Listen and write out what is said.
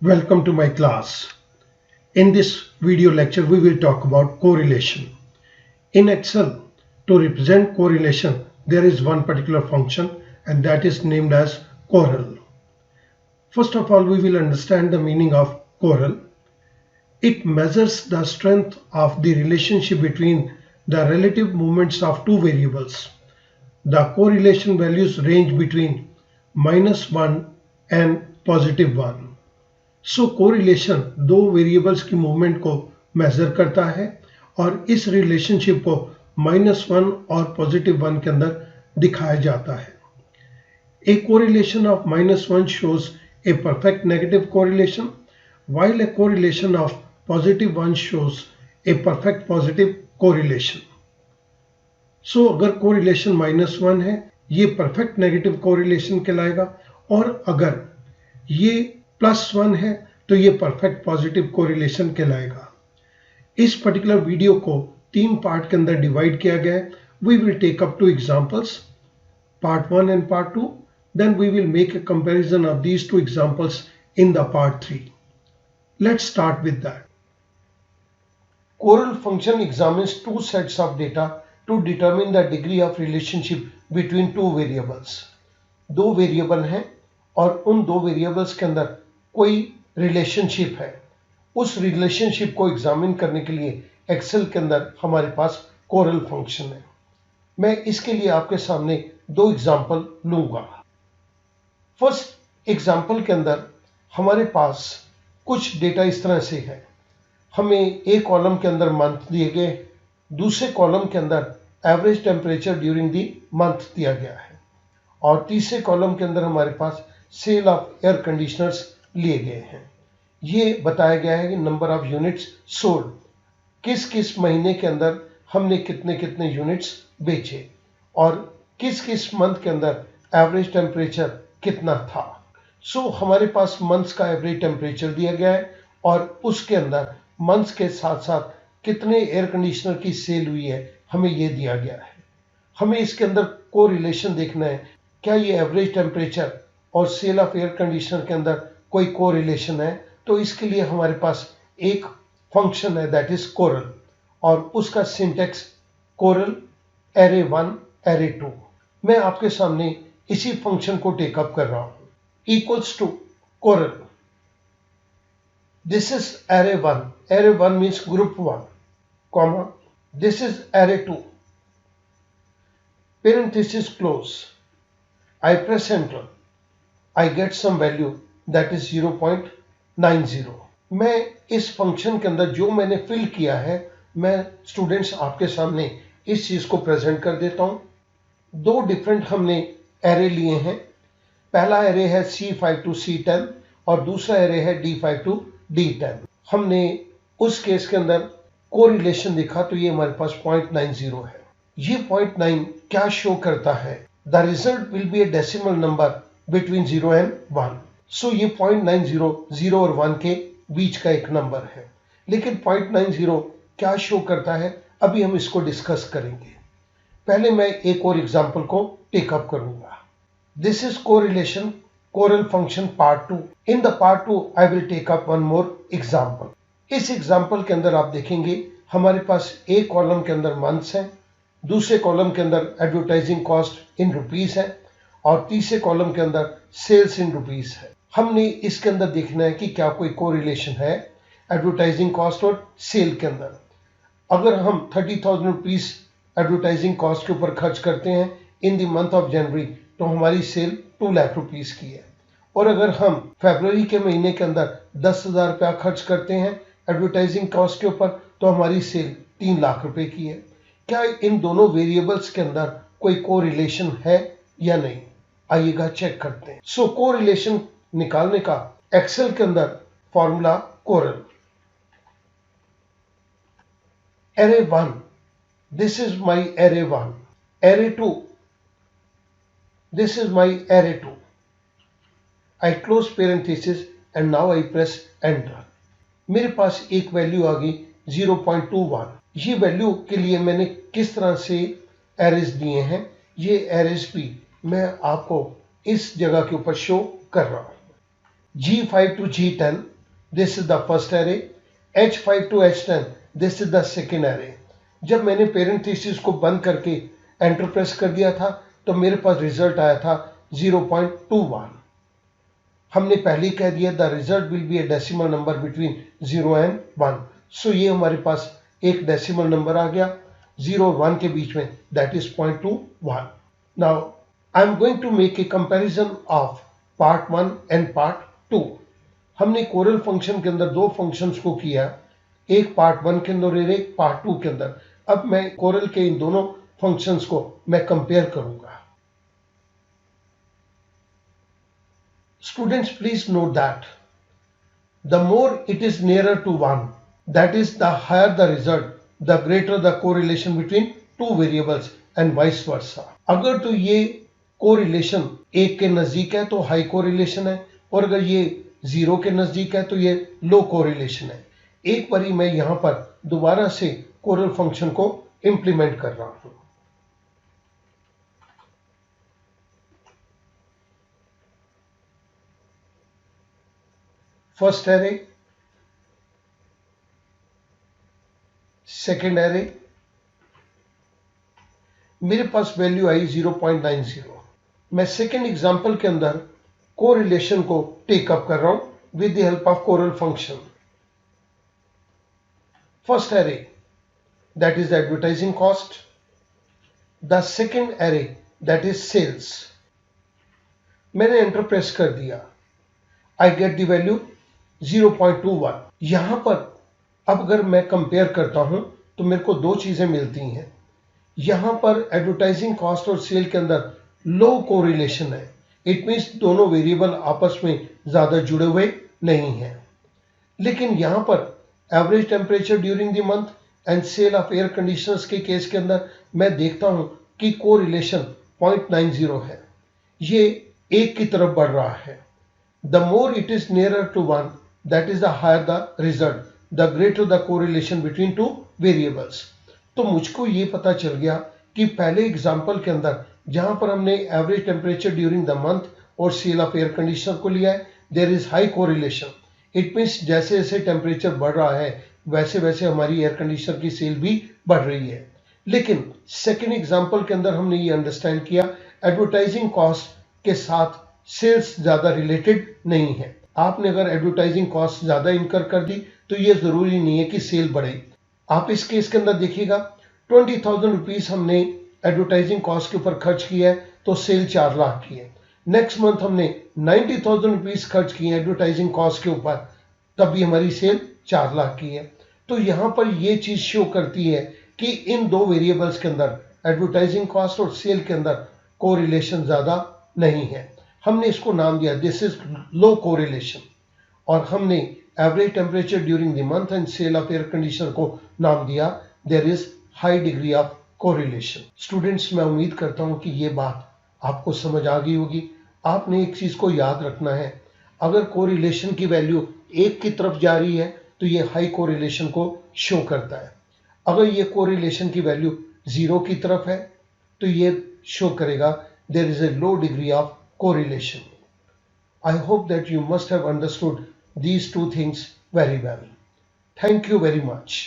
Welcome to my class. In this video lecture, we will talk about correlation. In Excel, to represent correlation, there is one particular function and that is named as correl. First of all, we will understand the meaning of correl. It measures the strength of the relationship between the relative movements of two variables. The correlation values range between -1 and +1. So correlation दो variables की movement को major करता है और इस relationship को -1 और +1 के अंदर दिखाया जाता है. ए correlation of -1 shows a perfect negative correlation while a correlation of +1 shows a perfect positive correlation. सो अगर कोरिलेशन -1 है ये परफेक्ट नेगेटिव कोरिलेशन कहलाएगा और अगर ये +1 है तो ये परफेक्ट पॉजिटिव कोरिलेशन कहलाएगा. इस पर्टिकुलर वीडियो को 3 पार्ट के अंदर डिवाइड किया गया है. We will take up 2 examples, part 1 and part 2. Then we will make a comparison of these 2 examples in the part 3. Let's start with that. Correl function examines 2 sets of data to determine the degree of relationship between 2 variables. 2 variable हैं और उन 2 variables के अंदर कोई relationship है. उस relationship को examine करने के लिए एक्सेल के अंदर हमारे पास कोरल फंक्शन है. मैं इसके लिए आपके सामने 2 एग्जांपल लूंगा. फर्स्ट एग्जांपल के अंदर हमारे पास कुछ डेटा इस तरह से है. हमें एक कॉलम के अंदर मंथ दिए गए, दूसरे कॉलम के अंदर average temperature during the month दिया गया है और तीसरे कॉलम के अंदर हमारे पास सेल ऑफ एयर कंडीशनर्स लिए गए हैं. ये बताया गया है कि नंबर ऑफ यूनिट्स सोल्ड, किस किस महीने के अंदर हमने कितने कितने यूनिट्स बेचे और किस किस मंथ के अंदर एवरेज टेम्परेचर कितना था. सो हमारे पास मंथ्स का एवरेज टेम्परेचर दिया गया है और उसके अंदर मंथ्स के साथ साथ कितने एयर कंडीशनर की सेल हुई है हमें ये दिया गया है. हमें इसके अंदर कोरिलेशन देखना है, क्या ये एवरेज टेम्परेचर और सेल ऑफ एयर कंडीशनर के अंदर कोई कोरिलेशन है. तो इसके लिए हमारे पास एक फंक्शन है दैट इज कोरल और उसका सिंटेक्स कोरल array1 array2. मैं आपके सामने इसी फंक्शन को टेकअप कर रहा हूं. Equals to correl, this is array1, array1 means group 1, comma this is array2, parenthesis close. I press enter, I get some value that is 0.90. मैं इस फंक्शन के अंदर जो मैंने फिल किया है मैं स्टूडेंट्स आपके सामने इस चीज को प्रेजेंट कर देता हूं. 2 डिफरेंट हमने एरे लिए हैं. पहला एरे है C5 to C10 और दूसरा एरे है D5 to D10. हमने उस केस के अंदर कोरिलेशन देखा तो ये हमारे पास 0.90 है. ये 0.9 क्या शो करता है? The result will be A decimal number between 0 and 1. सो ये 0.90 0 और 1 के बीच का एक नंबर है. लेकिन 0.90 क्या शो करता है अभी हम इसको डिस्कस करेंगे. पहले मैं एक और एग्जांपल को टेकअप करूंगा. This is correlation correl function part 2. In the part 2 I will take up one more example. इस एग्जांपल के अंदर आप देखेंगे हमारे पास एक कॉलम के अंदर मंथ्स हैं, दूसरे कॉलम के अंदर एडवर्टाइजिंग कॉस्ट इन रुपीस है और तीसरे कॉलम के अंदर सेल्स इन रुपीस है. हमने इसके अंदर देखना है कि क्या कोई कोरिलेशन है एडवर्टाइजिंग कॉस्ट और सेल के अंदर. अगर हम 30,000 रुपीस एडवर्टाइजिंग कॉस्ट के ऊपर खर्च करते हैं in the month of January तो हमारी सेल 2 लाख रुपीस की है. और अगर हम फरवरी के महीने के अंदर 10,000 रुपया खर्च करते हैं एडवर्टाइजिंग कॉस्ट के ऊपर तो हमारी सेल 3 लाख रुपए की है. क्या इन दोनों वेरिएबल्स के अंदर कोई कोरिलेशन है या नहीं? आइएगा चेक करते हैं. सो कोरिलेशन निकालने का एक्सेल के अंदर formula coral. array1, this is my array1. array2, this is my array2. I close parenthesis and now I press enter. मेरे पास एक वैल्यू आ गई 0.21. ये वैल्यू के लिए मैंने किस तरह से एरेज दिए हैं ये एरेज भी मैं आपको इस जगह के ऊपर शो कर रहा हूं. G5 to G10 this is the first array, H5 to H10 this is the second array. जब मैंने पेरेंथेसिस को बंद करके एंटर प्रेस कर दिया था तो मेरे पास रिजल्ट आया था 0.21। हमने पहले ही कह दिया the result will be A decimal number between 0 and 1। सो ये हमारे पास एक डेसिमल नंबर आ गया 0 और 1 के बीच में, that is 0.21। Now I am going to make a comparison of part 1 and part 2। हमने कोरल फंक्शन के अंदर दो फंक्शंस को किया, एक पार्ट 1 के अंदर और एक पार्ट 2 के अंदर। अब मैं कोरल के इन दोनों फंक्शंस को मैं कंपेयर करूंगा। Students, please note that the more it is nearer to 1, that is the higher the result, the greater the correlation between two variables and vice versa। अगर तो ये correlation 1 के नजदीक है तो high correlation है, और अगर ये 0 के नजदीक है तो ये low correlation है। एक बारी मैं यहां पर दोबारा से कोरल फंक्शन को इंप्लीमेंट कर रहा हूं। फर्स्ट एरे, सेकेंड एरे, मेरे पास वैल्यू आई 0.90। मैं सेकेंड एग्जांपल के अंदर कोरिलेशन को टेकअप कर रहा हूं with the help of correl function. First array, that is advertising cost. The second array, that is sales. मैंने एंटर प्रेस कर दिया, आई गेट द वैल्यू 0.21। यहां पर अब अगर मैं कंपेयर करता हूं तो मेरे को दो चीजें मिलती हैं। यहां पर एडवर्टाइजिंग कॉस्ट और सेल के अंदर लो कोरिलेशन है, इट मींस दोनों वेरिएबल आपस में ज्यादा जुड़े हुए नहीं हैं। लेकिन यहां पर average temperature during the month and sale of air conditioners के केस के अंदर मैं देखता हूं कि कोरिलेशन 0.90 है, ये एक की तरफ बढ़ रहा है। The more it is nearer to 1, that is the higher the result, the greater the correlation between two variables। तो मुझको ये पता चल गया कि पहले एग्जाम्पल के अंदर जहां पर हमने average temperature during the month और सेल ऑफ एयर कंडीशनर को लिया है, there is high correlation. It means जैसे जैसे टेम्परेचर बढ़ रहा है वैसे वैसे हमारी एयर कंडीशनर की सेल भी बढ़ रही है। लेकिन सेकेंड एग्जाम्पल के अंदर हमने ये अंडरस्टैंड किया एडवर्टाइजिंग कॉस्ट के साथ सेल्स ज्यादा रिलेटेड नहीं है। आपने अगर एडवर्टाइजिंग कॉस्ट ज्यादा इनकर कर दी तो ये जरूरी नहीं है कि सेल बढ़े। आप इस केस के अंदर देखिएगा 20,000 रुपीज हमने एडवर्टाइजिंग कॉस्ट के ऊपर खर्च किया है तो सेल 4 लाख की है। नेक्स्ट मंथ हमने 90,000 रुपीज खर्च किए एडवर्टाइजिंग कॉस्ट के ऊपर, तब भी हमारी सेल 4 लाख की है। तो यहां पर ये चीज शो करती है कि इन दो वेरिएबल्स के अंदर एडवर्टाइजिंग कॉस्ट और सेल के अंदर कोरिलेशन ज्यादा नहीं है। हमने इसको नाम दिया दिस इज लो कोरिलेशन, और हमने average temperature during the month and sale of air conditioner को नाम दिया there is high degree of correlation. Students, मैं उम्मीद करता हूं कि ये बात आपको समझ आ गई होगी। आपने एक चीज को याद रखना है, अगर कोरिलेशन की वैल्यू 1 की तरफ जा रही है तो ये हाई कोरिलेशन को शो करता है। अगर ये कोरिलेशन की वैल्यू 0 की तरफ है तो ये शो करेगा there is a low degree of correlation। I hope that you must have understood these two things very well. Thank you very much.